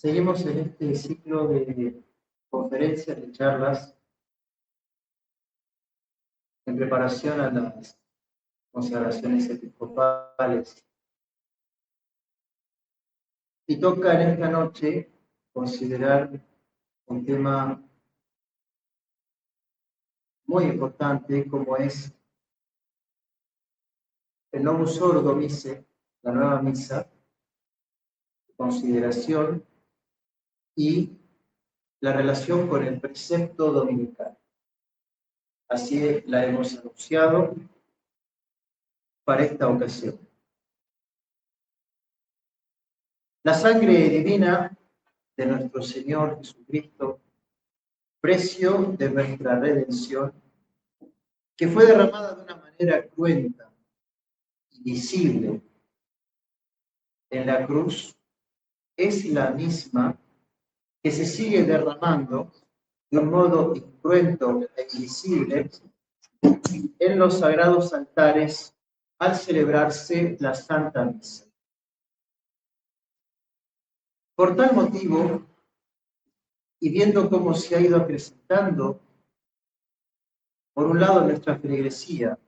Seguimos en este ciclo de conferencias, de charlas, en preparación a las consagraciones episcopales. Y toca en esta noche considerar un tema muy importante como es el Novus Ordo Missae, la nueva misa, consideración y la relación con el precepto dominical. Así la hemos anunciado para esta ocasión. La sangre divina de nuestro Señor Jesucristo, precio de nuestra redención, que fue derramada de una manera cruenta y visible en la cruz, es la misma que se sigue derramando de un modo incruento e invisible en los sagrados altares al celebrarse la Santa Misa. Por tal motivo, y viendo cómo se ha ido acrecentando, por un lado nuestra feligresía,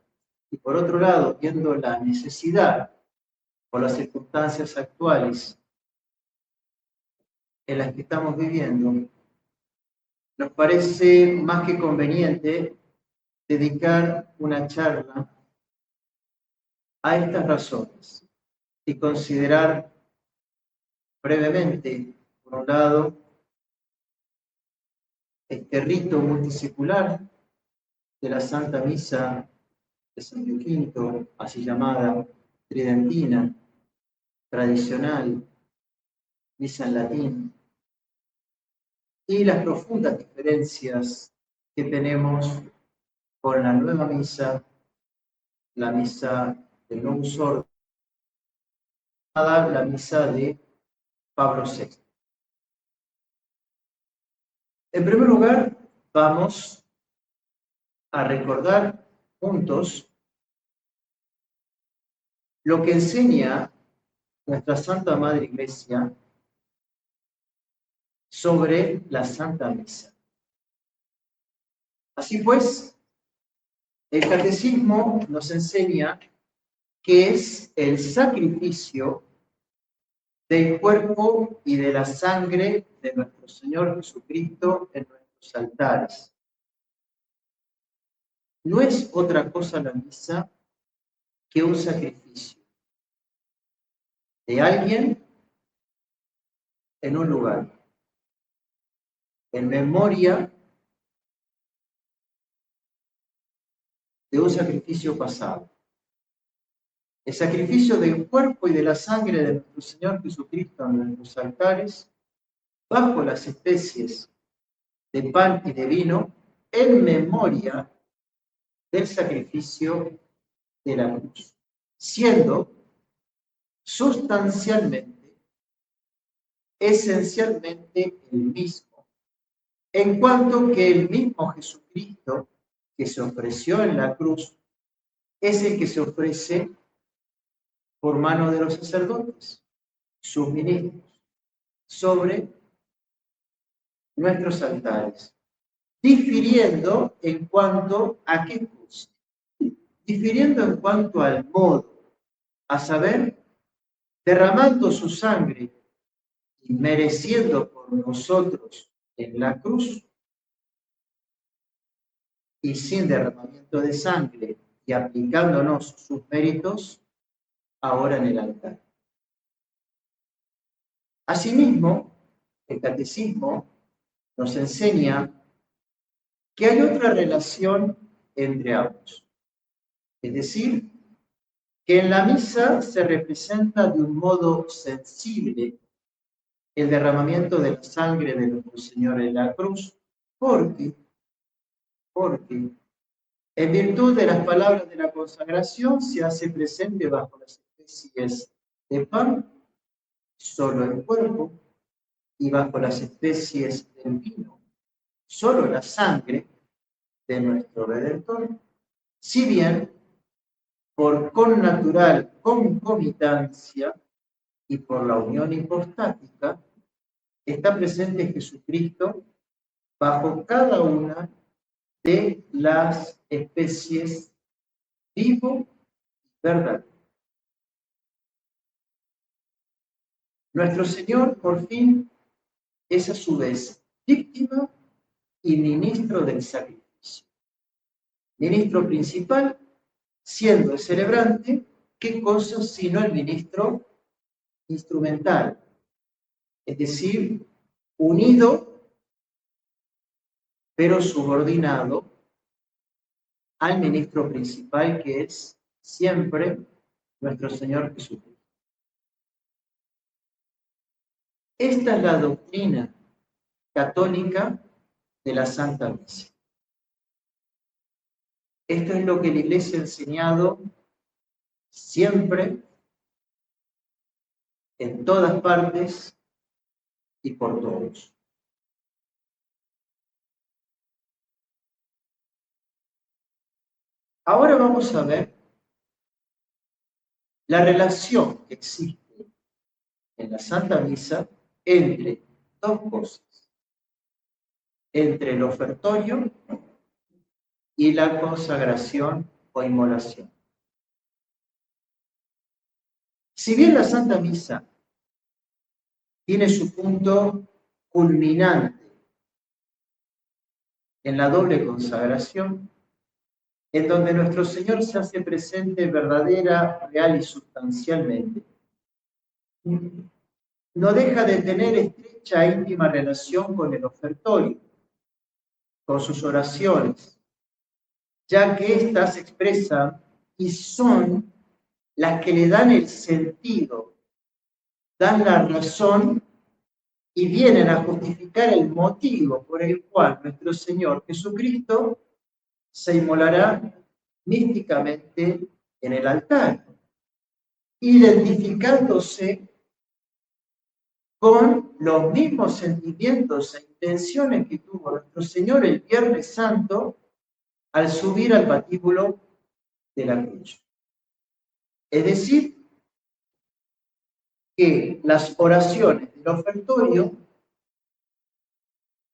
y por otro lado, viendo la necesidad por las circunstancias actuales en las que estamos viviendo, nos parece más que conveniente dedicar una charla a estas razones y considerar brevemente, por un lado, este rito multisecular de la Santa Misa de San Pío V, así llamada tridentina, tradicional, misa en latín, y las profundas diferencias que tenemos con la nueva misa, la misa del Novus Ordo, la misa de Pablo VI. En primer lugar, vamos a recordar juntos lo que enseña nuestra Santa Madre Iglesia sobre la Santa Misa. Así pues, el Catecismo nos enseña que es el sacrificio del cuerpo y de la sangre de nuestro Señor Jesucristo en nuestros altares. No es otra cosa la misa que un sacrificio de alguien en un lugar, en memoria de un sacrificio pasado. El sacrificio del cuerpo y de la sangre de nuestro Señor Jesucristo en nuestros altares, bajo las especies de pan y de vino, en memoria del sacrificio de la cruz, siendo sustancialmente, esencialmente el mismo, en cuanto que el mismo Jesucristo que se ofreció en la cruz es el que se ofrece por mano de los sacerdotes, sus ministros, sobre nuestros altares, difiriendo en cuanto a qué cosa, difiriendo en cuanto al modo, a saber, derramando su sangre y mereciendo por nosotros en la cruz, y sin derramamiento de sangre y aplicándonos sus méritos, ahora en el altar. Asimismo, el Catecismo nos enseña que hay otra relación entre ambos. Es decir, que en la misa se representa de un modo sensible el derramamiento de la sangre de nuestro Señor en la cruz, porque en virtud de las palabras de la consagración se hace presente bajo las especies de pan solo el cuerpo y bajo las especies del vino solo la sangre de nuestro Redentor, si bien por connatural concomitancia y por la unión hipostática está presente Jesucristo bajo cada una de las especies vivo y verdadero. Nuestro Señor, por fin, es a su vez víctima y ministro del sacrificio. Ministro principal, siendo el celebrante, ¿qué cosa sino el ministro instrumental? Es decir, unido, pero subordinado al ministro principal, que es siempre nuestro Señor Jesucristo. Esta es la doctrina católica de la Santa Misa. Esto es lo que la Iglesia ha enseñado siempre, en todas partes y por todos. Ahora vamos a ver la relación que existe en la Santa Misa entre dos cosas, entre el ofertorio y la consagración o inmolación. Si bien la Santa Misa tiene su punto culminante en la doble consagración, en donde nuestro Señor se hace presente verdadera, real y sustancialmente, no deja de tener estrecha e íntima relación con el ofertorio, con sus oraciones, ya que éstas expresan y son las que le dan el sentido, dan la razón y vienen a justificar el motivo por el cual nuestro Señor Jesucristo se inmolará místicamente en el altar, identificándose con los mismos sentimientos e intenciones que tuvo nuestro Señor el Viernes Santo al subir al patíbulo de la cruz. Es decir, que las oraciones del ofertorio,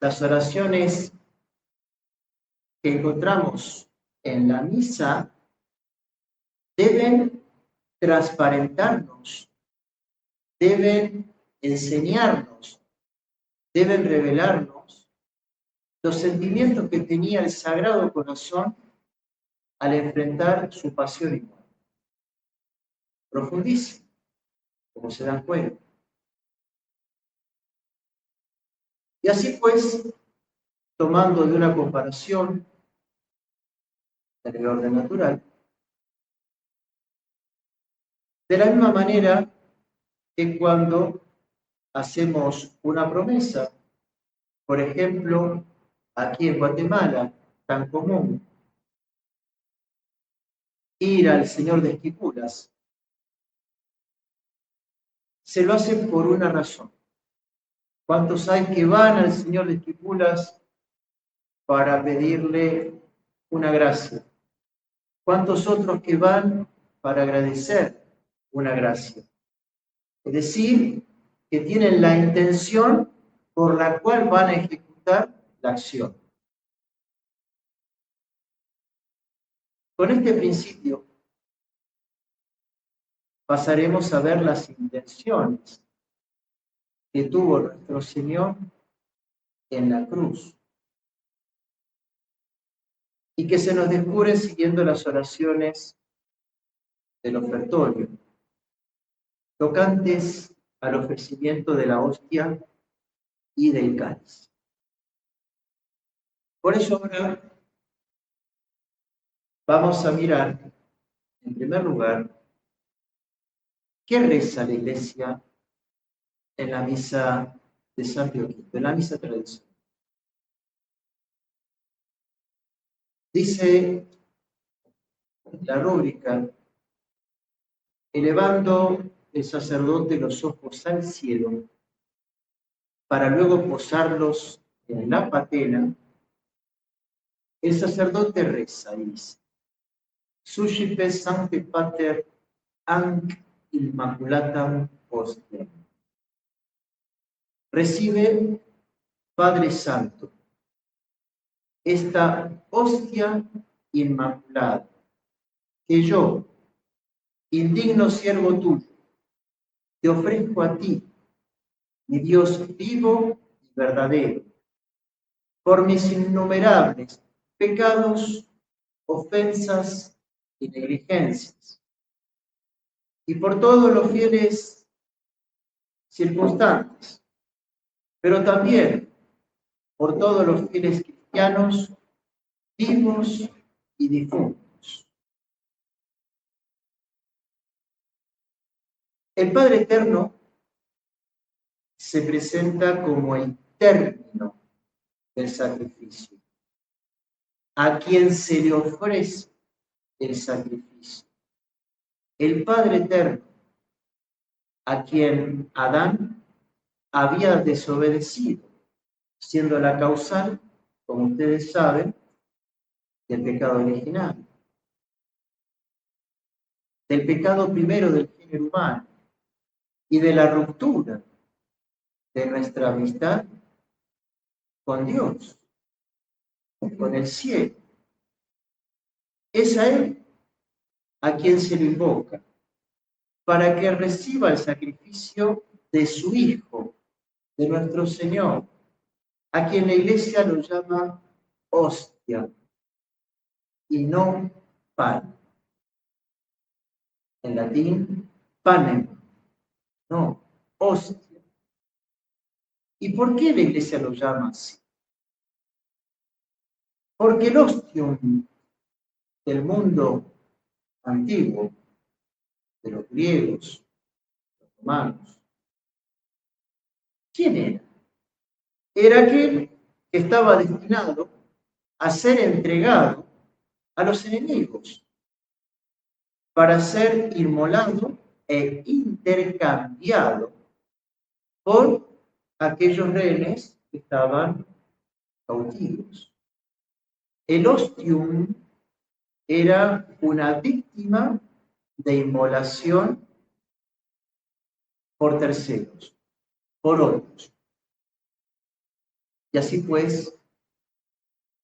las oraciones que encontramos en la misa, deben transparentarnos, deben enseñarnos, deben revelarnos los sentimientos que tenía el Sagrado Corazón al enfrentar su pasión y muerte. Profundísimo, como se dan cuenta. Y así pues, tomando de una comparación del orden natural, de la misma manera que cuando hacemos una promesa, por ejemplo, aquí en Guatemala, tan común, ir al Señor de Esquipulas, se lo hacen por una razón. ¿Cuántos hay que van al Señor de Esquipulas para pedirle una gracia? ¿Cuántos otros que van para agradecer una gracia? Es decir, que tienen la intención por la cual van a ejecutar la acción. Con este principio pasaremos a ver las intenciones que tuvo nuestro Señor en la cruz y que se nos descubren siguiendo las oraciones del ofertorio, tocantes al ofrecimiento de la hostia y del cáliz. Por eso ahora vamos a mirar, en primer lugar, qué reza la Iglesia en la misa de San Pío V, en la misa tradicional. Dice la rúbrica: elevando el sacerdote los ojos al cielo, para luego posarlos en la patena, el sacerdote reza y dice: Suscipe Sancte Pater Anc Immaculatam Ostiam. recibe, Padre Santo, esta hostia inmaculada, que yo, indigno siervo tuyo, te ofrezco a ti, mi Dios vivo y verdadero, por mis innumerables pecados, ofensas y negligencias, y por todos los fieles circunstantes, pero también por todos los fieles cristianos vivos y difuntos. El Padre Eterno se presenta como el término del sacrificio, a quien se le ofrece el sacrificio. El Padre Eterno, a quien Adán había desobedecido, siendo la causal, como ustedes saben, del pecado original, del pecado primero del género humano y de la ruptura de nuestra amistad con Dios, con el cielo. Es a Él a quien se le invoca para que reciba el sacrificio de su Hijo, de nuestro Señor, a quien la Iglesia lo llama hostia y no pan. En latín, panem, no, hostia. ¿Y por qué la Iglesia lo llama así? Porque el ostium del mundo antiguo, de los griegos, los romanos, ¿quién era? Era aquel que estaba destinado a ser entregado a los enemigos para ser inmolado e intercambiado por aquellos rehenes que estaban cautivos. El ostium era una víctima de inmolación por terceros, por otros. Y así pues,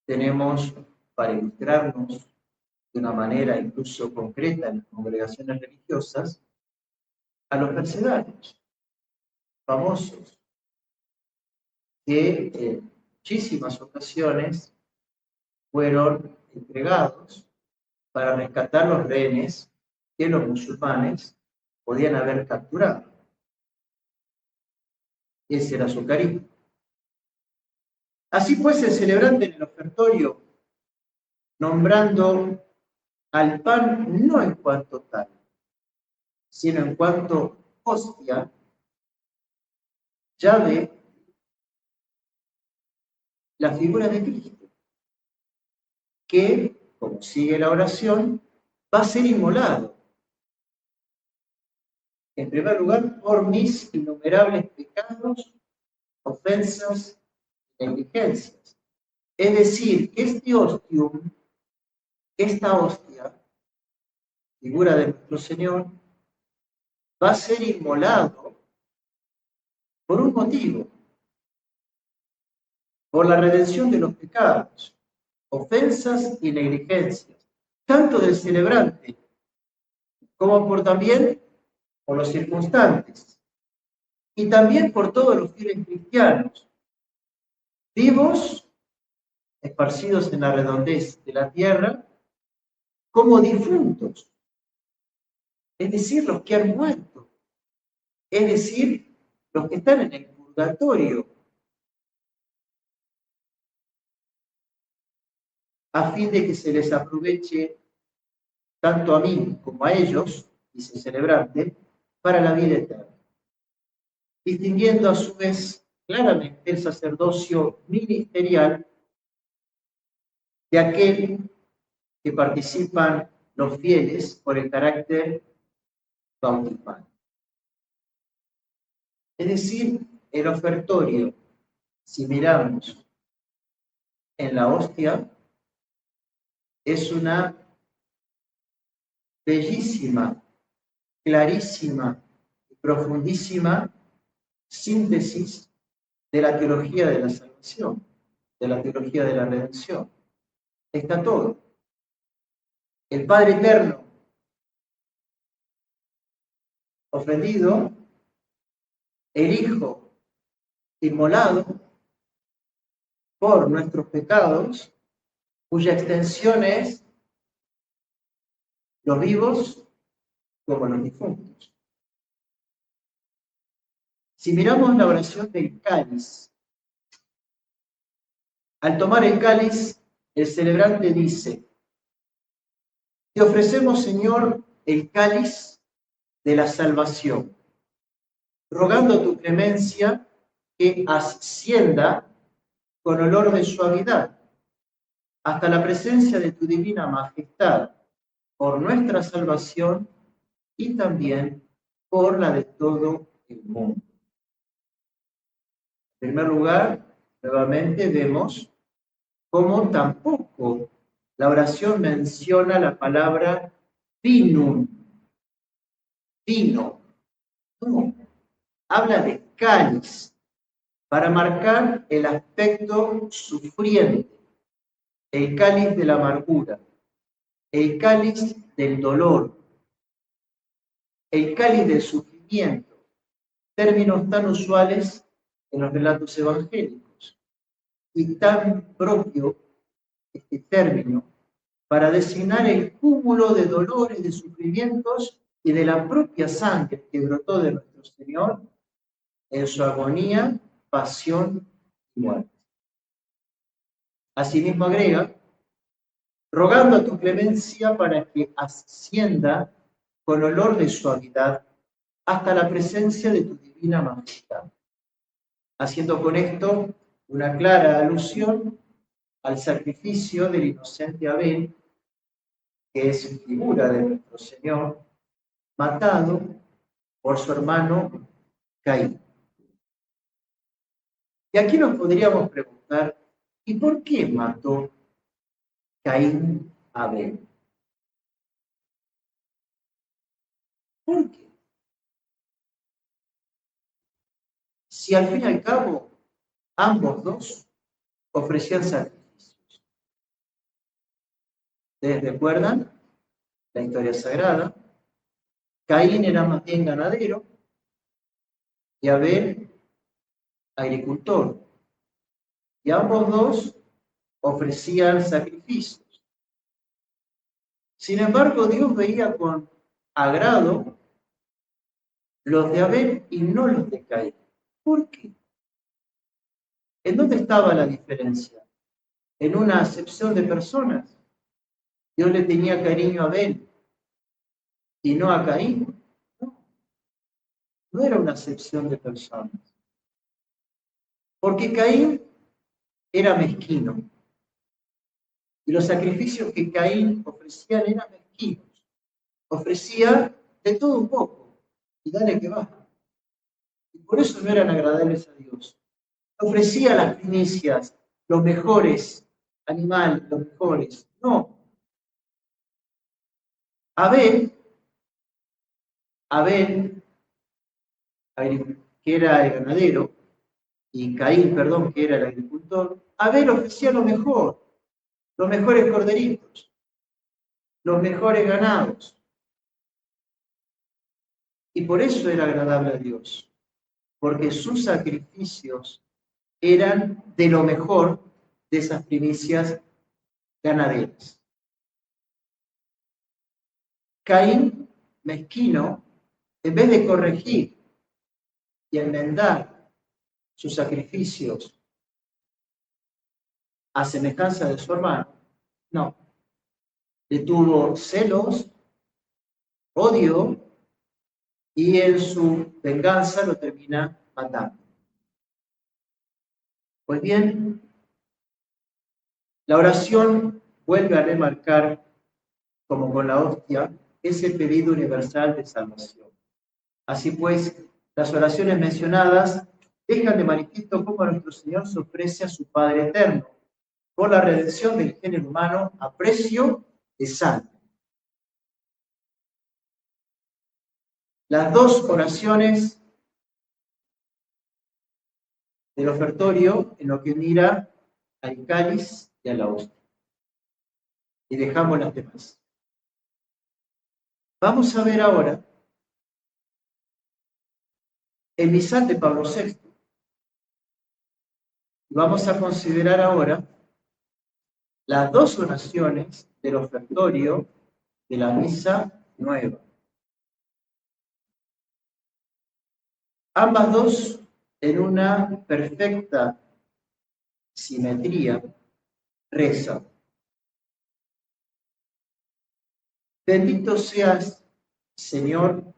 tenemos, para ilustrarnos de una manera incluso concreta en las congregaciones religiosas, a los mercedarios, famosos, que en muchísimas ocasiones fueron entregados para rescatar los rehenes que los musulmanes podían haber capturado. Ese era su carisma. Así pues, el celebrante en el ofertorio, nombrando al pan no en cuanto tal, sino en cuanto hostia, ya ve la figura de Cristo, que, como sigue la oración, va a ser inmolado. En primer lugar, por mis innumerables pecados, ofensas, negligencias. Es decir, este ostium, esta hostia, figura de nuestro Señor, va a ser inmolado por un motivo, por la redención de los pecados, ofensas y negligencias, tanto del celebrante como por también por los circunstantes, y también por todos los fieles cristianos, vivos, esparcidos en la redondez de la tierra, como difuntos, es decir, los que han muerto, es decir, los que están en el purgatorio, a fin de que se les aproveche tanto a mí como a ellos, dice el celebrante, para la vida eterna, distinguiendo a su vez claramente el sacerdocio ministerial de aquel que participan los fieles por el carácter bautismal. Es decir, el ofertorio, si miramos en la hostia, es una bellísima, clarísima y profundísima síntesis de la teología de la salvación, de la teología de la redención. Está todo. El Padre Eterno ofendido, el Hijo inmolado por nuestros pecados, cuya extensión es los vivos como los difuntos. Si miramos la oración del cáliz, al tomar el cáliz, el celebrante dice: te ofrecemos, Señor, el cáliz de la salvación, rogando tu clemencia que ascienda con olor de suavidad hasta la presencia de tu divina majestad, por nuestra salvación y también por la de todo el mundo. En primer lugar, nuevamente vemos cómo tampoco la oración menciona la palabra vinum, vino, no, habla de cáliz, para marcar el aspecto sufriente, el cáliz de la amargura, el cáliz del dolor, el cáliz del sufrimiento, términos tan usuales en los relatos evangélicos, y tan propio este término para designar el cúmulo de dolores, de sufrimientos y de la propia sangre que brotó de nuestro Señor en su agonía, pasión y muerte. Asimismo agrega: rogando a tu clemencia para que ascienda con olor de suavidad hasta la presencia de tu divina majestad, haciendo con esto una clara alusión al sacrificio del inocente Abel, que es figura de nuestro Señor, matado por su hermano Caín. Y aquí nos podríamos preguntar: ¿y por qué mató Caín a Abel? ¿Por qué? Si al fin y al cabo ambos dos ofrecían sacrificios. ¿Ustedes recuerdan la historia sagrada? Caín era más bien ganadero y Abel agricultor. Y ambos dos ofrecían sacrificios. Sin embargo, Dios veía con agrado los de Abel y no los de Caín. ¿Por qué? ¿En dónde estaba la diferencia? ¿En una acepción de personas? Dios le tenía cariño a Abel y no a Caín. No era una acepción de personas. Porque Caín era mezquino. Y los sacrificios que Caín ofrecía eran mezquinos. Ofrecía de todo un poco. Y dale que va. Y por eso no eran agradables a Dios. Ofrecía las primicias, los mejores animales, los mejores. No. Abel, que era el ganadero, y Caín, perdón, que era el agricultor, Abel ofrecía lo mejor, los mejores corderitos, los mejores ganados. Y por eso era agradable a Dios, porque sus sacrificios eran de lo mejor de esas primicias ganaderas. Caín, mezquino, en vez de corregir y enmendar sus sacrificios a semejanza de su hermano, no. Le tuvo celos, odio, y en su venganza lo termina matando. Pues bien, la oración vuelve a remarcar, como con la hostia, ese pedido universal de salvación. Así pues, las oraciones mencionadas dejan de manifiesto cómo nuestro Señor se ofrece a su Padre eterno por la redención del género humano a precio de sangre. Las dos oraciones del ofertorio en lo que mira al cáliz y a la hostia. Y dejamos las demás. Vamos a ver ahora el misal de Pablo VI. Vamos a considerar ahora las dos oraciones del ofertorio de la misa nueva. Ambas dos en una perfecta simetría rezan: bendito seas, Señor,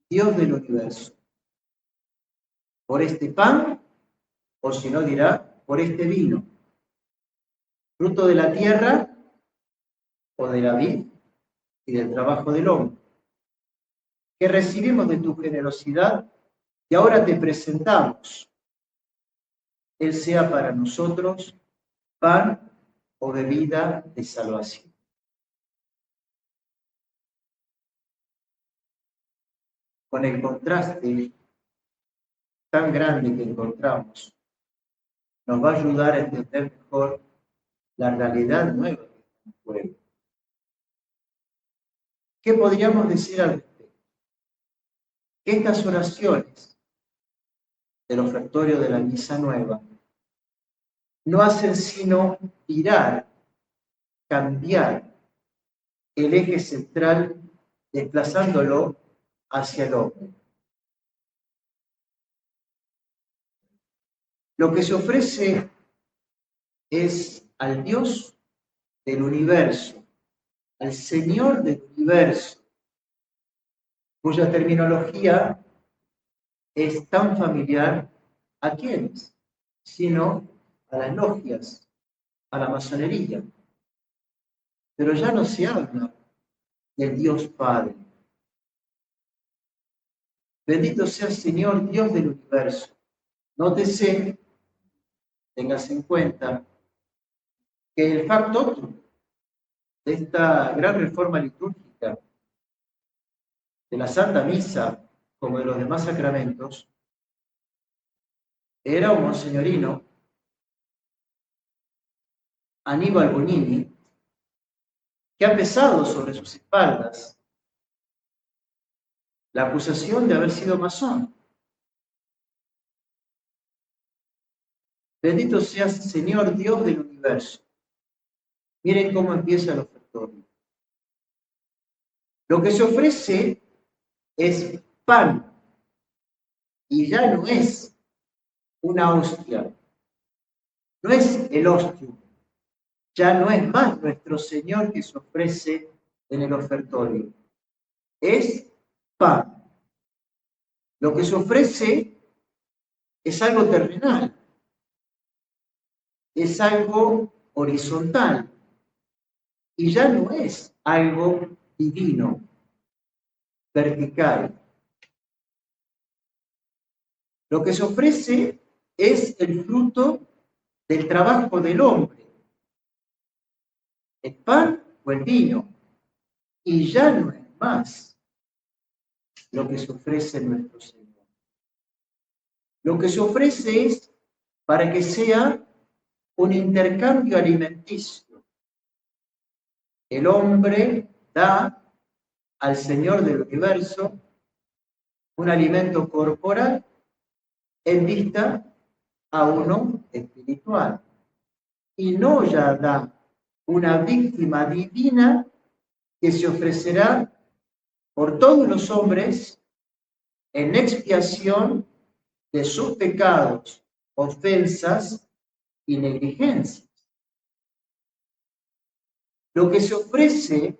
Dios del universo, por este pan, o si no dirá, por este vino, fruto de la tierra o de la vid y del trabajo del hombre, que recibimos de tu generosidad y ahora te presentamos. Él sea para nosotros pan o bebida de salvación. Con el contraste tan grande que encontramos, nos va a ayudar a entender mejor la realidad nueva de este pueblo. ¿Qué podríamos decir al respecto? Que estas oraciones del ofertorio de la misa nueva no hacen sino virar, cambiar el eje central, desplazándolo hacia el hombre. Lo que se ofrece es al Dios del universo, al Señor del universo, cuya terminología es tan familiar a quienes, sino a las logias, a la masonería. Pero ya no se habla del Dios Padre. Bendito sea el Señor, Dios del universo. Nótese, tengas en cuenta, que el factotum de esta gran reforma litúrgica de la Santa Misa, como de los demás sacramentos, era un monseñorino, Aníbal Bonini, que ha pesado sobre sus espaldas la acusación de haber sido masón. Bendito seas, Señor Dios del universo. Miren cómo empieza el ofertorio. Lo que se ofrece es pan, y ya no es una hostia, no es el ostium, ya no es más nuestro Señor que se ofrece en el ofertorio, es pan. Lo que se ofrece es algo terrenal, es algo horizontal, y ya no es algo divino, vertical. Lo que se ofrece es el fruto del trabajo del hombre, el pan o el vino, y ya no es más lo que se ofrece en nuestro Señor. Lo que se ofrece es para que sea un intercambio alimenticio. El hombre da al Señor del universo un alimento corporal en vista a uno espiritual, y no ya da una víctima divina que se ofrecerá por todos los hombres en expiación de sus pecados, ofensas y negligencias. Lo que se ofrece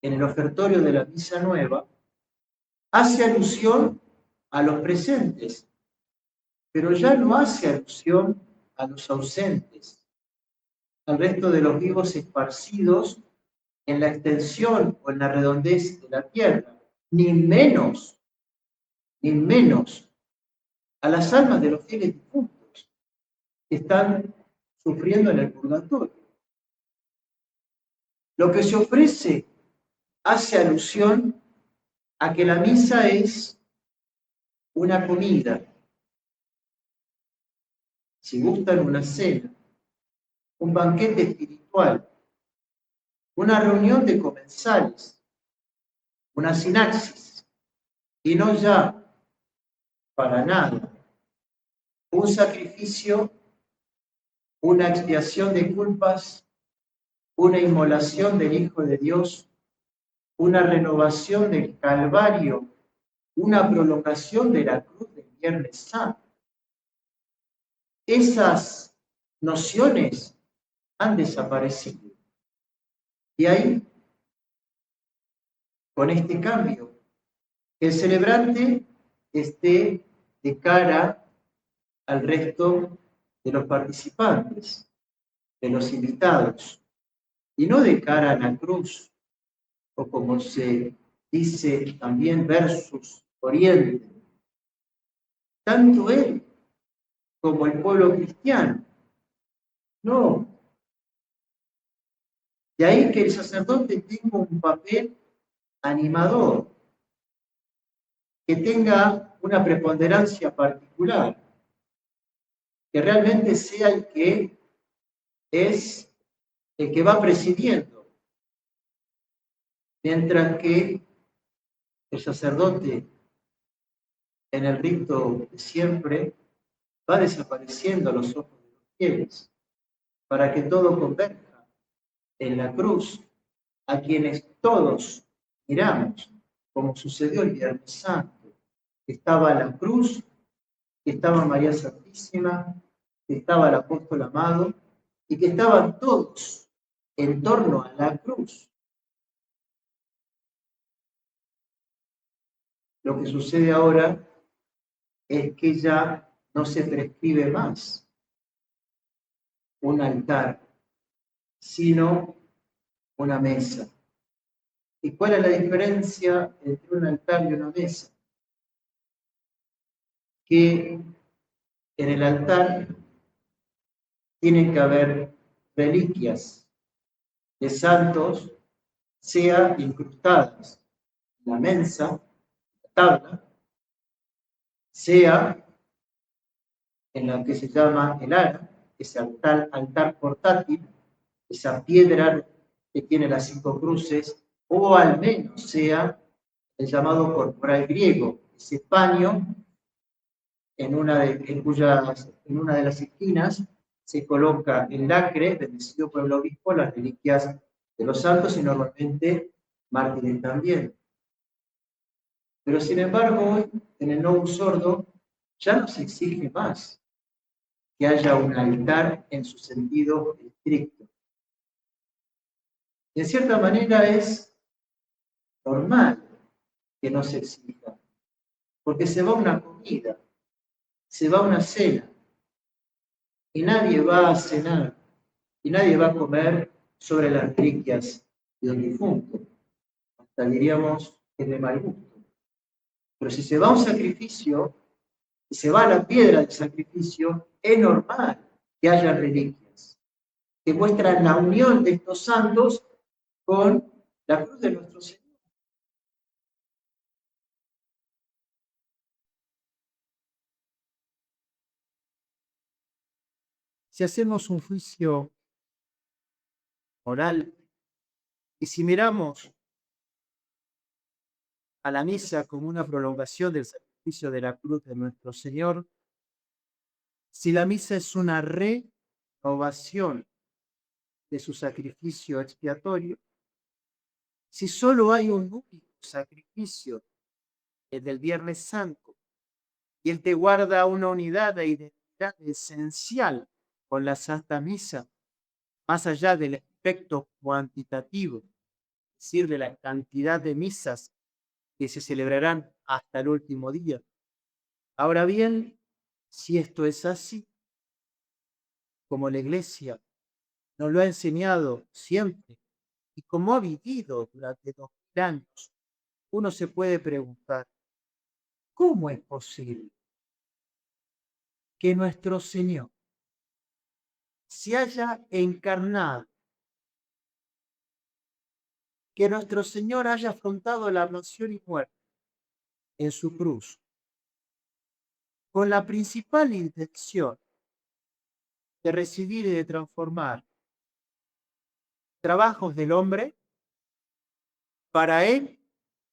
en el ofertorio de la misa nueva hace alusión a los presentes, pero ya no hace alusión a los ausentes, al resto de los vivos esparcidos en la extensión o en la redondez de la tierra, ni menos a las almas de los fieles difuntos que están sufriendo en el purgatorio. Lo que se ofrece hace alusión a que la misa es una comida, si gustan, una cena, un banquete espiritual, una reunión de comensales, una sinaxis, y no ya para nada un sacrificio, una expiación de culpas, una inmolación del Hijo de Dios, una renovación del Calvario, una prolongación de la cruz del Viernes Santo. Esas nociones han desaparecido. Y ahí, con este cambio, el celebrante esté de cara al resto de los participantes, de los invitados, y no de cara a la cruz, o como se dice también versus Oriente. Tanto él como el pueblo cristiano. No. De ahí que el sacerdote tenga un papel animador, que tenga una preponderancia particular, que realmente sea el que es el que va presidiendo, mientras que el sacerdote en el rito de siempre va desapareciendo a los ojos de los fieles, para que todo converja en la cruz, a quienes todos miramos, como sucedió el Viernes Santo. Estaba la cruz, estaba María Santísima, estaba el apóstol amado, y que estaban todos en torno a la cruz. Lo que sucede ahora es que ya no se prescribe más un altar, sino una mesa. ¿Y cuál es la diferencia entre un altar y una mesa? Que en el altar tienen que haber reliquias de santos, sea incrustadas en la mesa, la tabla, sea en lo que se llama el ara, ese altar portátil, esa piedra que tiene las 5 cruces, o al menos sea el llamado corporal griego, ese paño en una de las esquinas se coloca el lacre bendecido por el obispo, las reliquias de los santos y normalmente mártires también. Pero sin embargo, hoy en el Novus Ordo ya no se exige más que haya un altar en su sentido estricto. De cierta manera es normal que no se exija, porque se va una comida, se va una cena, y nadie va a cenar, y nadie va a comer sobre las reliquias de un difunto. Hasta diríamos que es de mal gusto. Pero si se va a un sacrificio, y se va a la piedra del sacrificio, es normal que haya reliquias que muestran la unión de estos santos con la cruz de nuestro Señor. Si hacemos un juicio moral y si miramos a la misa como una prolongación del sacrificio de la cruz de nuestro Señor, si la misa es una renovación de su sacrificio expiatorio, si solo hay un único sacrificio, el del Viernes Santo, y él te guarda una unidad de identidad esencial con la Santa Misa, más allá del aspecto cuantitativo, es decir, de la cantidad de misas que se celebrarán hasta el último día. Ahora bien, si esto es así, como la Iglesia nos lo ha enseñado siempre y como ha vivido durante 2000 años, uno se puede preguntar, ¿cómo es posible que nuestro Señor se haya encarnado, que nuestro Señor haya afrontado la pasión y muerte en su cruz, con la principal intención de recibir y de transformar trabajos del hombre para él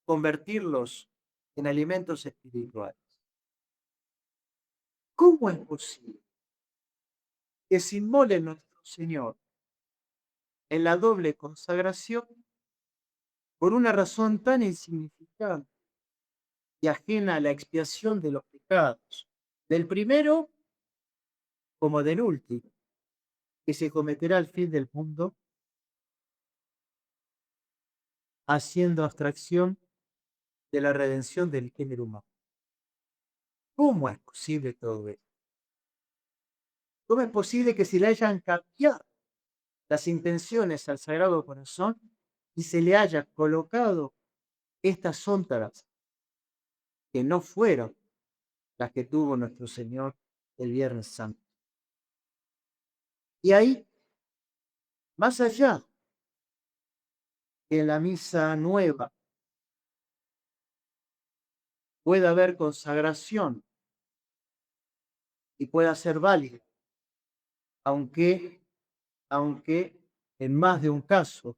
convertirlos en alimentos espirituales. ¿Cómo es posible que se inmole nuestro Señor en la doble consagración por una razón tan insignificante y ajena a la expiación de los pecados, del primero como del último, que se cometerá al fin del mundo, haciendo abstracción de la redención del género humano? ¿Cómo es posible todo esto? ¿Cómo es posible que se le hayan cambiado las intenciones al Sagrado Corazón y se le haya colocado estas sombras que no fueron las que tuvo nuestro Señor el Viernes Santo? Y ahí, más allá que en la misa nueva pueda haber consagración y pueda ser válida, aunque, aunque en más de un caso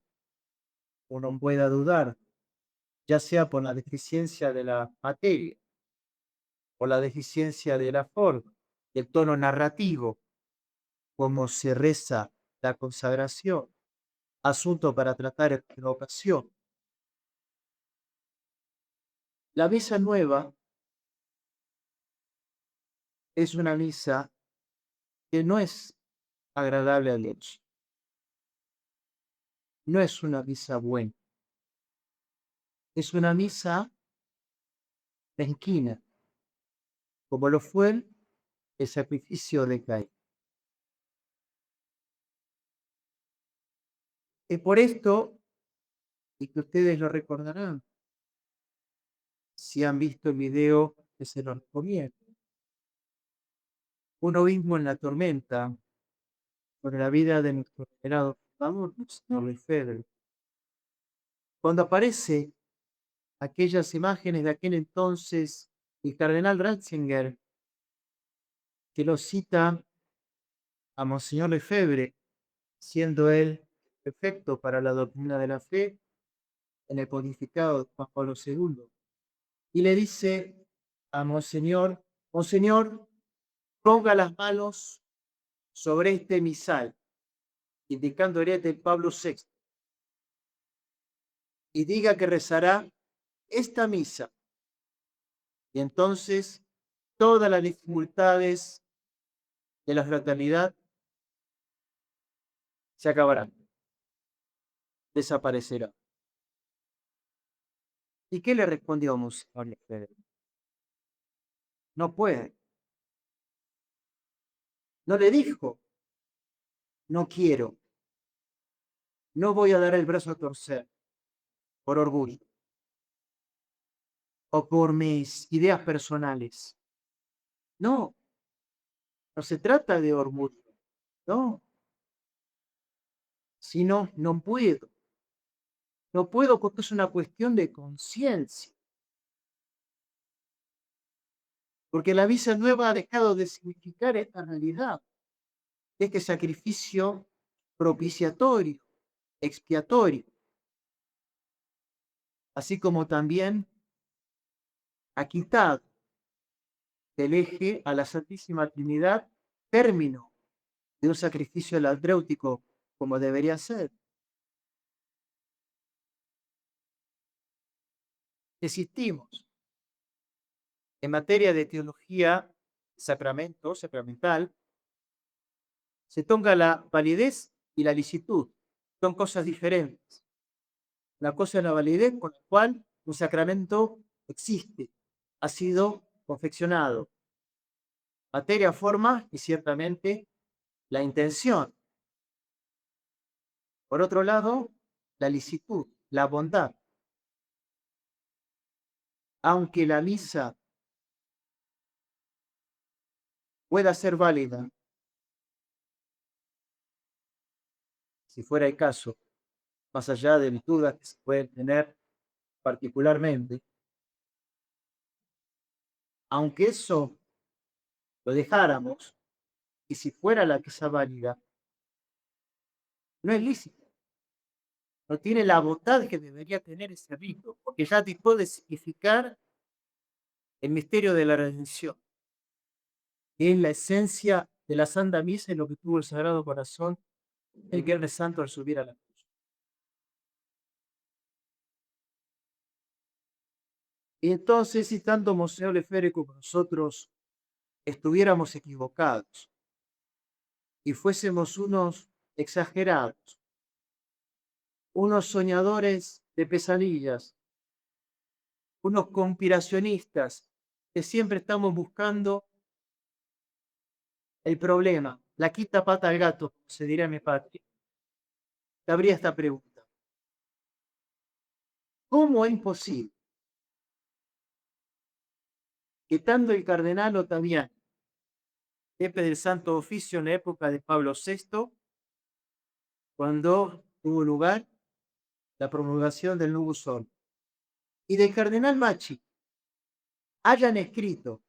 uno pueda dudar, ya sea por la deficiencia de la materia o la deficiencia de la forma, del tono narrativo, como se reza la consagración, asunto para tratar en otra ocasión. La misa nueva es una misa que no es agradable a Dios, no es una misa buena, es una misa mezquina, como lo fue el sacrificio de Caín. Y por esto, y que ustedes lo recordarán, si han visto el video que se los recomiendo, uno mismo en la tormenta, sobre la vida de nuestro venerado fundador, Monseñor Lefebvre, cuando aparece aquellas imágenes de aquel entonces, el cardenal Ratzinger, que lo cita a Monseñor Lefebvre, siendo él perfecto para la doctrina de la fe, en el pontificado de Juan Pablo II, y le dice a Monseñor: Monseñor, ponga las manos sobre este misal, indicándole de Pablo VI, y diga que rezará esta misa, y entonces todas las dificultades de la fraternidad se acabarán, desaparecerá. ¿Y qué le respondió Monseñor Lefebvre? No puede. No le dijo, no quiero, no voy a dar el brazo a torcer por orgullo o por mis ideas personales. No, no se trata de orgullo, no, sino no puedo. No puedo porque es una cuestión de conciencia. Porque la visa nueva ha dejado de significar esta realidad, este sacrificio propiciatorio, expiatorio, así como también ha quitado del eje a la Santísima Trinidad término de un sacrificio latréutico como debería ser. Desistimos en materia de teología sacramental, se toca la validez y la licitud. Son cosas diferentes. La cosa es la validez con la cual un sacramento existe, ha sido confeccionado. Materia, forma y ciertamente la intención. Por otro lado, la licitud, la bondad. Aunque la misa pueda ser válida, si fuera el caso, más allá de dudas que se pueden tener particularmente, aunque eso lo dejáramos, y si fuera la cosa válida, no es lícita, no tiene la bondad que debería tener ese rito, porque ya dejó de significar el misterio de la redención, que es la esencia de la Santa Misa y lo que tuvo el Sagrado Corazón el Viernes Santo al subir a la cruz. Y entonces, si tanto Monseñor Lefebvre como nosotros estuviéramos equivocados y fuésemos unos exagerados, unos soñadores de pesadillas, unos conspiracionistas que siempre estamos buscando el problema, la quinta pata al gato, como se dirá en mi patria, cabría esta pregunta: ¿cómo es posible que tanto el cardenal Ottaviani, jefe del Santo Oficio en la época de Pablo VI, cuando tuvo lugar la promulgación del Novus Ordo, y del cardenal Macchi, hayan escrito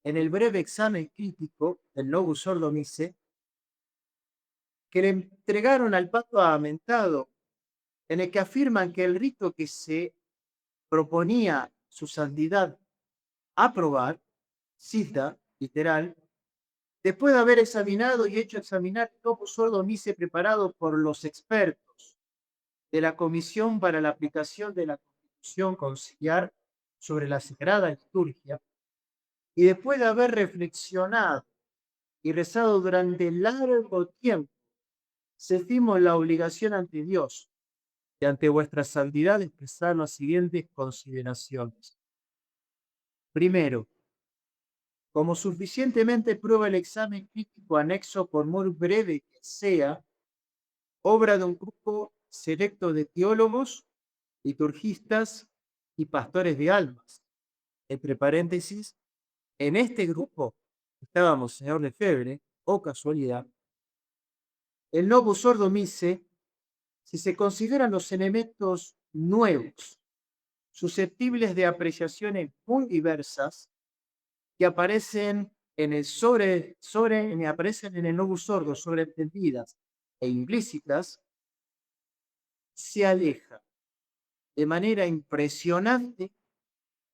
en el breve examen crítico del Novus Ordo Mise, que le entregaron al Papa Aumentado, en el que afirman que el rito que se proponía su santidad aprobar, cita literal, después de haber examinado y hecho examinar el Novus Ordo Mise preparado por los expertos de la Comisión para la Aplicación de la Constitución Conciliar sobre la Sagrada Liturgia, y después de haber reflexionado y rezado durante largo tiempo, sentimos la obligación ante Dios y ante vuestra santidad de expresar las siguientes consideraciones. Primero, como suficientemente prueba el examen crítico anexo, por muy breve que sea, obra de un grupo selecto de teólogos, liturgistas y pastores de almas. Entre paréntesis, en este grupo estábamos, señor Lefebvre, o casualidad, el Novus Ordo Mise, si se consideran los elementos nuevos, susceptibles de apreciaciones muy diversas, que aparecen en el aparecen en el Novus Ordo, sobreentendidas e implícitas, se aleja de manera impresionante,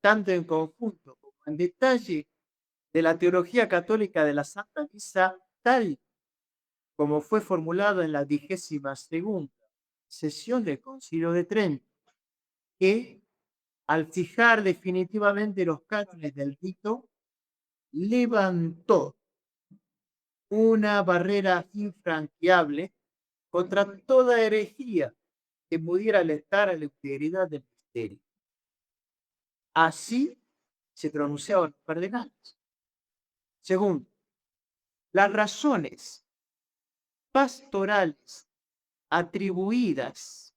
tanto en conjunto como en detalle, de la teología católica de la Santa Misa, tal como fue formulado en la 22ª sesión del Concilio de Trento, que, al fijar definitivamente los cánones del rito, levantó una barrera infranqueable contra toda herejía que pudiera alentar a la integridad del misterio. Así se pronunciaban los cardenales. Segundo, las razones pastorales atribuidas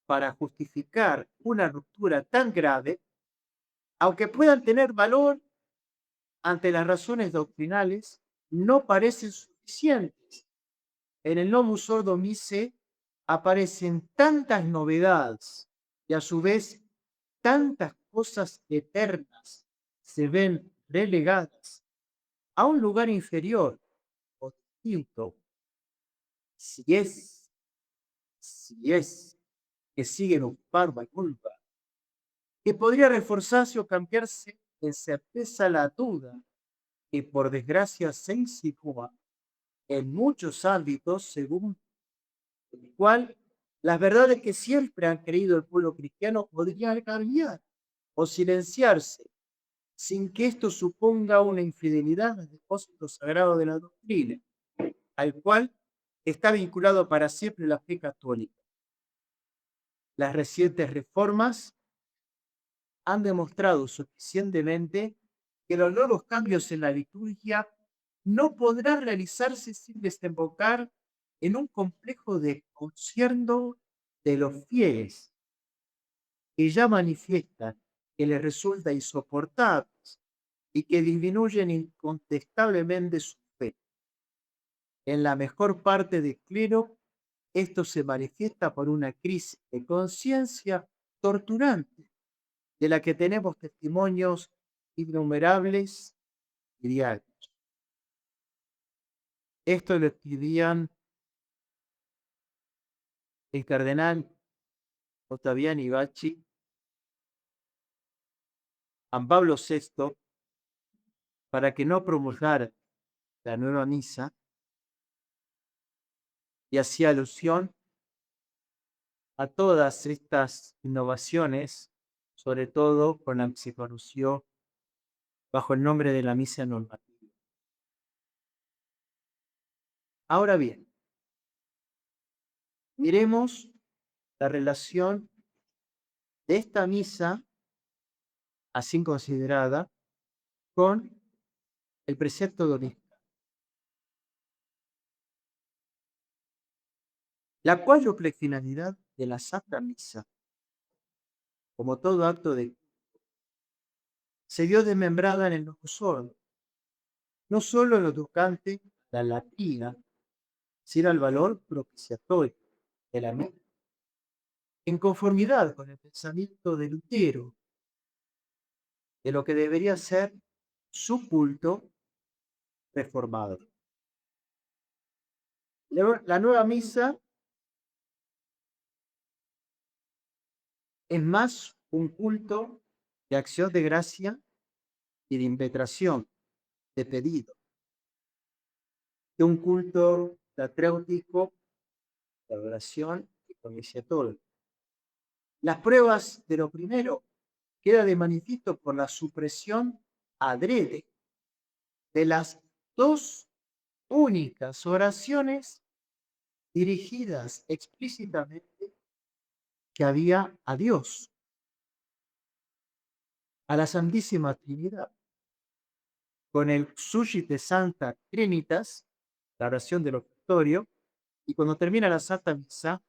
para justificar una ruptura tan grave, aunque puedan tener valor ante las razones doctrinales, no parecen suficientes. En el Novus Ordo Mise aparecen tantas novedades y a su vez tantas cosas eternas se ven relegadas a un lugar inferior o distinto, si es, si es que siguen ocupando algún lugar, que podría reforzarse o cambiarse en certeza la duda, que por desgracia se insinúa en muchos ámbitos, según el cual las verdades que siempre han creído el pueblo cristiano podrían cambiar o silenciarse, sin que esto suponga una infidelidad al depósito sagrado de la doctrina, al cual está vinculado para siempre la fe católica. Las recientes reformas han demostrado suficientemente que los nuevos cambios en la liturgia no podrán realizarse sin desembocar en un complejo desconcierto de los fieles, que ya manifiestan que les resulta insoportable y que disminuyen incontestablemente su fe. En la mejor parte del clero, esto se manifiesta por una crisis de conciencia torturante, de la que tenemos testimonios innumerables y diarios. Esto lo escribían el cardenal Ottaviani Bacci, Juan Pablo VI, para que no promulgara la nueva misa, y hacía alusión a todas estas innovaciones, sobre todo con la que se conoció bajo el nombre de la misa normativa. Ahora bien, miremos la relación de esta misa, así considerada, con el precepto dominical. La cuádruple finalidad de la Santa Misa, como todo acto de se vio desmembrada en el Novus Ordo, no solo en lo tocante a la latina, sino al valor propiciatorio de la misa, en conformidad con el pensamiento de Lutero, de lo que debería ser su culto reformado. La nueva misa es más un culto de acción de gracia y de impetración, de pedido, que un culto patriótico de adoración y propiciatorio. Las pruebas de lo primero queda de manifiesto por la supresión adrede de las dos únicas oraciones dirigidas explícitamente que había a Dios, a la Santísima Trinidad, con el Suscite Santa Trinitas, la oración del ofertorio, y cuando termina la Santa Misa,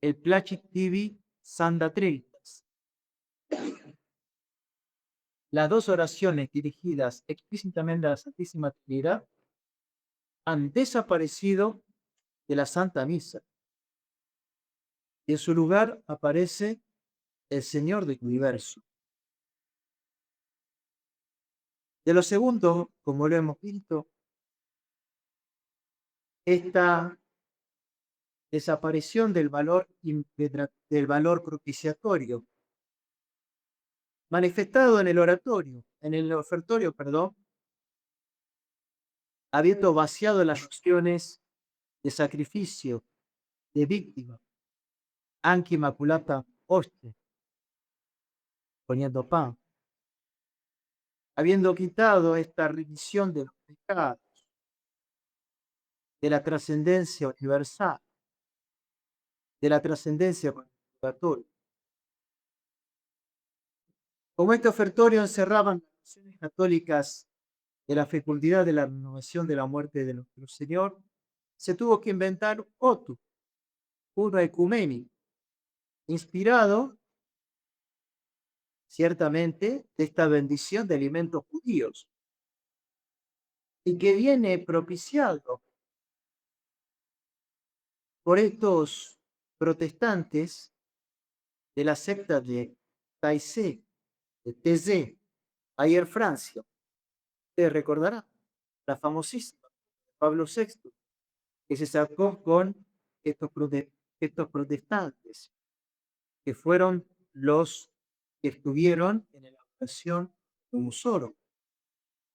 el Placit Tibi Santa Trinitas. Las dos oraciones dirigidas explícitamente a la Santísima Trinidad han desaparecido de la Santa Misa. Y en su lugar aparece el Señor del universo. De lo segundo, como lo hemos visto, esta desaparición del valor propiciatorio, manifestado en el oratorio, en el ofertorio, perdón, habiendo vaciado las opciones de sacrificio, de víctima, anche immaculata hostia, poniendo pan, habiendo quitado esta remisión de los pecados, de la trascendencia universal, de la trascendencia purgatoria. Como este ofertorio encerraban las nociones católicas de la fecundidad de la renovación de la muerte de nuestro Señor, se tuvo que inventar otro, uno ecuménico, inspirado ciertamente de esta bendición de alimentos judíos y que viene propiciado por estos protestantes de la secta de Taizé, de Thésée, ayer Francia. Ustedes recordarán la famosísima Pablo VI, que se sacó con estos protestantes, que fueron los que estuvieron en la ocasión de Musoro,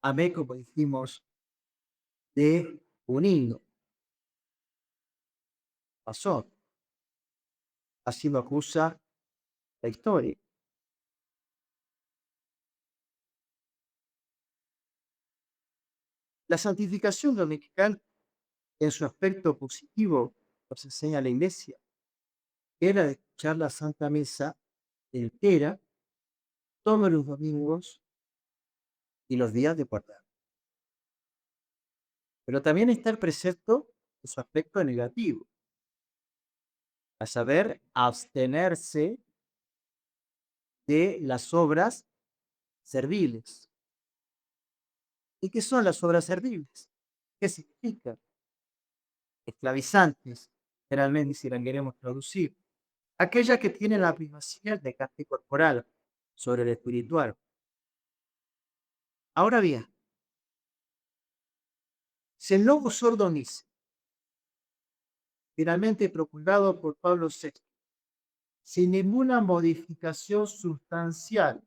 amé, como dijimos, de un himno. Pasó, así lo acusa la historia. La santificación dominical, en su aspecto positivo, nos enseña la Iglesia, era de escuchar la Santa Misa entera todos los domingos y los días de guardar. Pero también está el precepto en su aspecto negativo, a saber, abstenerse de las obras serviles. ¿Y qué son las obras serviles? ¿Qué significan? Esclavizantes, generalmente, si la queremos traducir. Aquellas que tienen la primacía de carácter corporal sobre el espiritual. Ahora bien, Si el lobo sordo Nice, finalmente procurado por Pablo VI, sin ninguna modificación sustancial,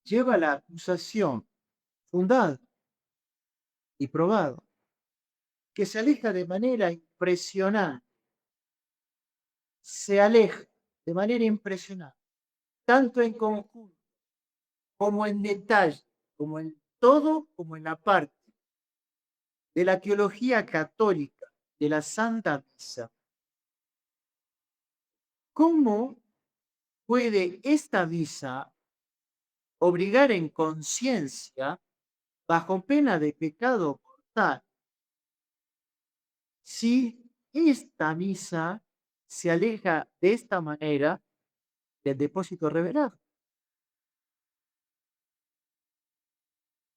lleva la acusación fundada y probado, que se aleja de manera impresionante, se aleja de manera impresionante, tanto en conjunto como en detalle, como en todo, como en la parte de la teología católica de la Santa Misa. ¿Cómo puede esta misa obligar en conciencia, bajo pena de pecado mortal, si esta misa se aleja de esta manera del depósito revelado?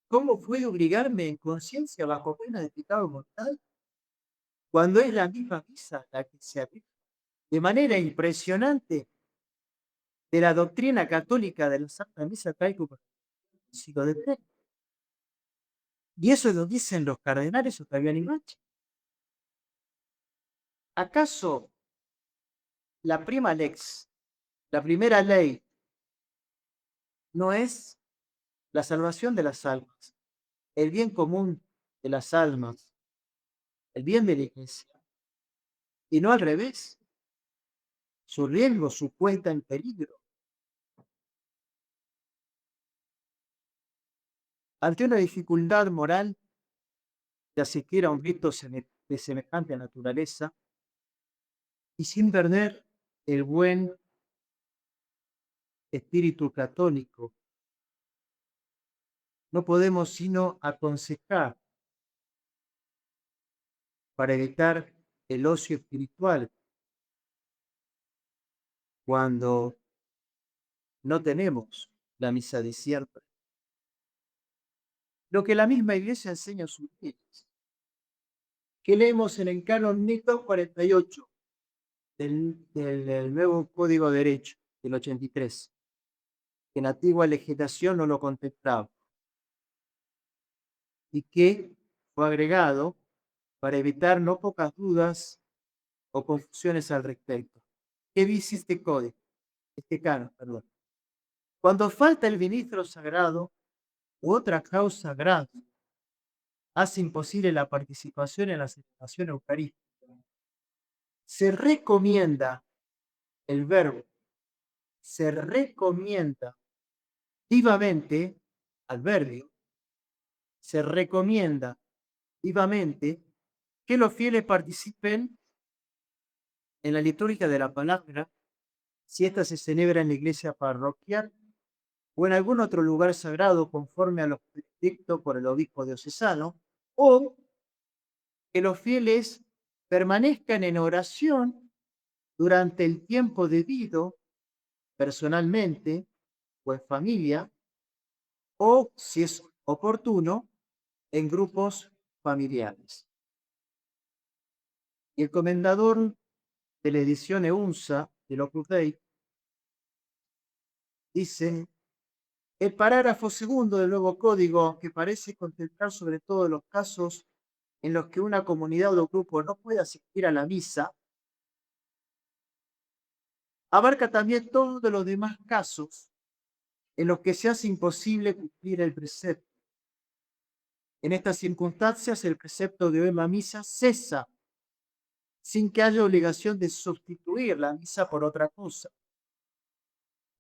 ¿Cómo puede obligarme en conciencia bajo pena de pecado mortal cuando es la misma misa la que se aleja de manera impresionante de la doctrina católica de la Santa Misa Caico Concilio de Trento? Y eso lo dicen los cardenales Ottaviani y Macchi. ¿Acaso la prima lex, la primera ley, no es la salvación de las almas, el bien común de las almas, el bien de la iglesia, y no al revés, su riesgo, su puesta en peligro? Ante una dificultad moral de asistir a un rito de semejante naturaleza y sin perder el buen espíritu católico, no podemos sino aconsejar para evitar el ocio espiritual cuando no tenemos la misa desierta. Lo que la misma iglesia enseña a sus fieles, que leemos en el canon 1248 del nuevo Código de Derecho del 83, que en antigua legislación no lo contemplaba y que fue agregado para evitar no pocas dudas o confusiones al respecto. ¿Qué dice este código? Este canon, perdón. Cuando falta el ministro sagrado u otra causa grave, hace imposible la participación en la celebración eucarística, se recomienda el verbo, se recomienda vivamente, adverbio, se recomienda vivamente que los fieles participen en la liturgia de la palabra, si ésta se celebra en la iglesia parroquial o en algún otro lugar sagrado conforme a los predictos por el obispo diocesano, o que los fieles permanezcan en oración durante el tiempo debido, personalmente o en familia, o, si es oportuno, en grupos familiares. Y el comendador de la edición EUNSA del Opus Dei dice: el parágrafo segundo del nuevo código, que parece contemplar sobre todo los casos en los que una comunidad o grupo no puede asistir a la misa, abarca también todos los demás casos en los que se hace imposible cumplir el precepto. En estas circunstancias, el precepto de hoy la misa cesa sin que haya obligación de sustituir la misa por otra cosa.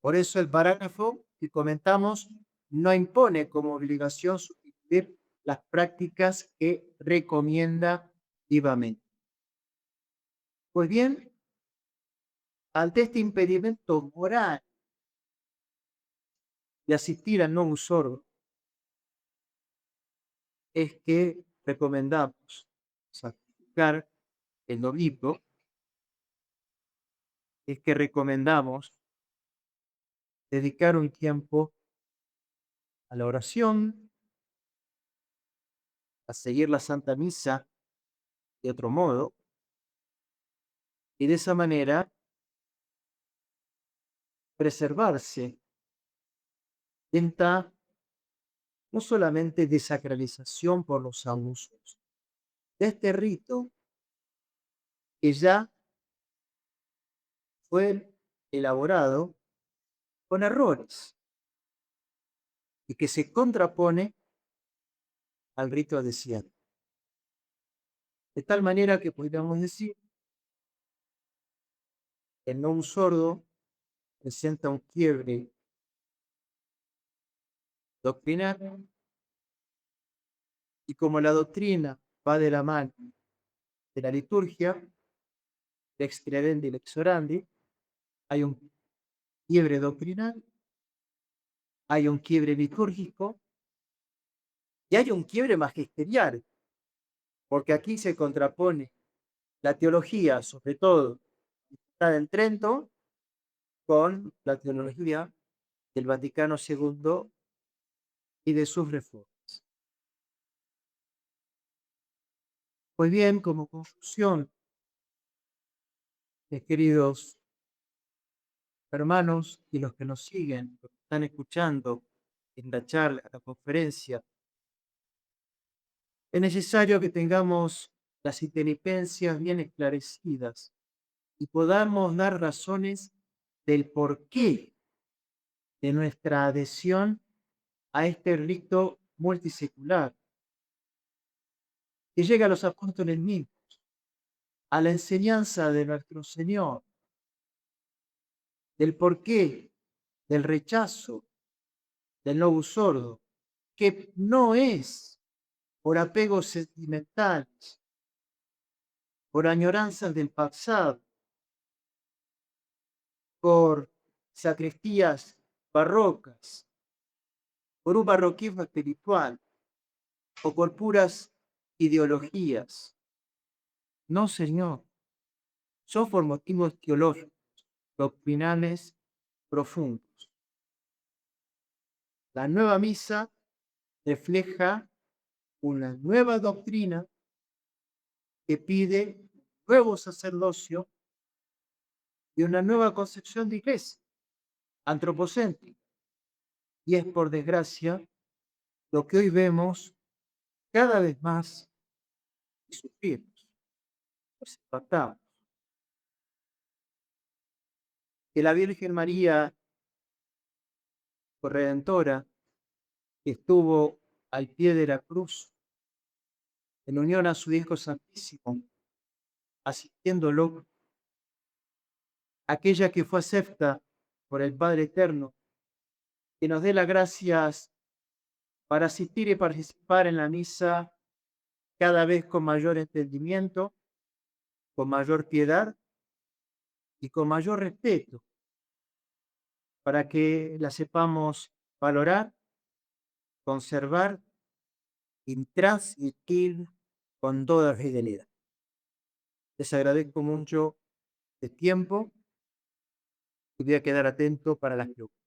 Por eso el parágrafo que comentamos no impone como obligación sustituir las prácticas que recomienda vivamente. Pues bien, ante este impedimento moral de asistir al novus ordo, es que recomendamos sacrificar el novillo, es que recomendamos dedicar un tiempo a la oración, a seguir la Santa Misa de otro modo, y de esa manera preservarse de esta no solamente desacralización por los abusos de este rito que ya fue elaborado con errores y que se contrapone al rito de Sián. De tal manera que podríamos decir que no un sordo presenta un quiebre doctrinal y como la doctrina va de la mano de la liturgia, lex credendi lex orandi, hay un quiebre doctrinal, hay un quiebre litúrgico y hay un quiebre magisterial, porque aquí se contrapone la teología, sobre todo la del Trento, con la teología del Vaticano II y de sus reformas. Pues bien, como conclusión, mis queridos hermanos y los que nos siguen, los que están escuchando en la charla, la conferencia, es necesario que tengamos las inteligencias bien esclarecidas y podamos dar razones del porqué de nuestra adhesión a este rito multisecular, que llega a los apóstoles mismos, a la enseñanza de nuestro Señor, del porqué del rechazo del novus sordo, que no es por apegos sentimentales, por añoranzas del pasado, por sacristías barrocas, por un barroquismo espiritual o por puras ideologías. No, Señor, son por motivos teológicos, doctrinales profundos. La nueva misa refleja una nueva doctrina que pide un nuevo sacerdocio y una nueva concepción de iglesia, antropocéntrica. Y es por desgracia lo que hoy vemos cada vez más y sufrimos, pues empatamos. Que la Virgen María, corredentora, que estuvo al pie de la cruz, en unión a su Hijo Santísimo, asistiéndolo, aquella que fue acepta por el Padre Eterno, que nos dé las gracias para asistir y participar en la misa cada vez con mayor entendimiento, con mayor piedad y con mayor respeto, para que la sepamos valorar, conservar y transmitir con toda fidelidad. Les agradezco mucho el tiempo y voy a quedar atento para las preguntas.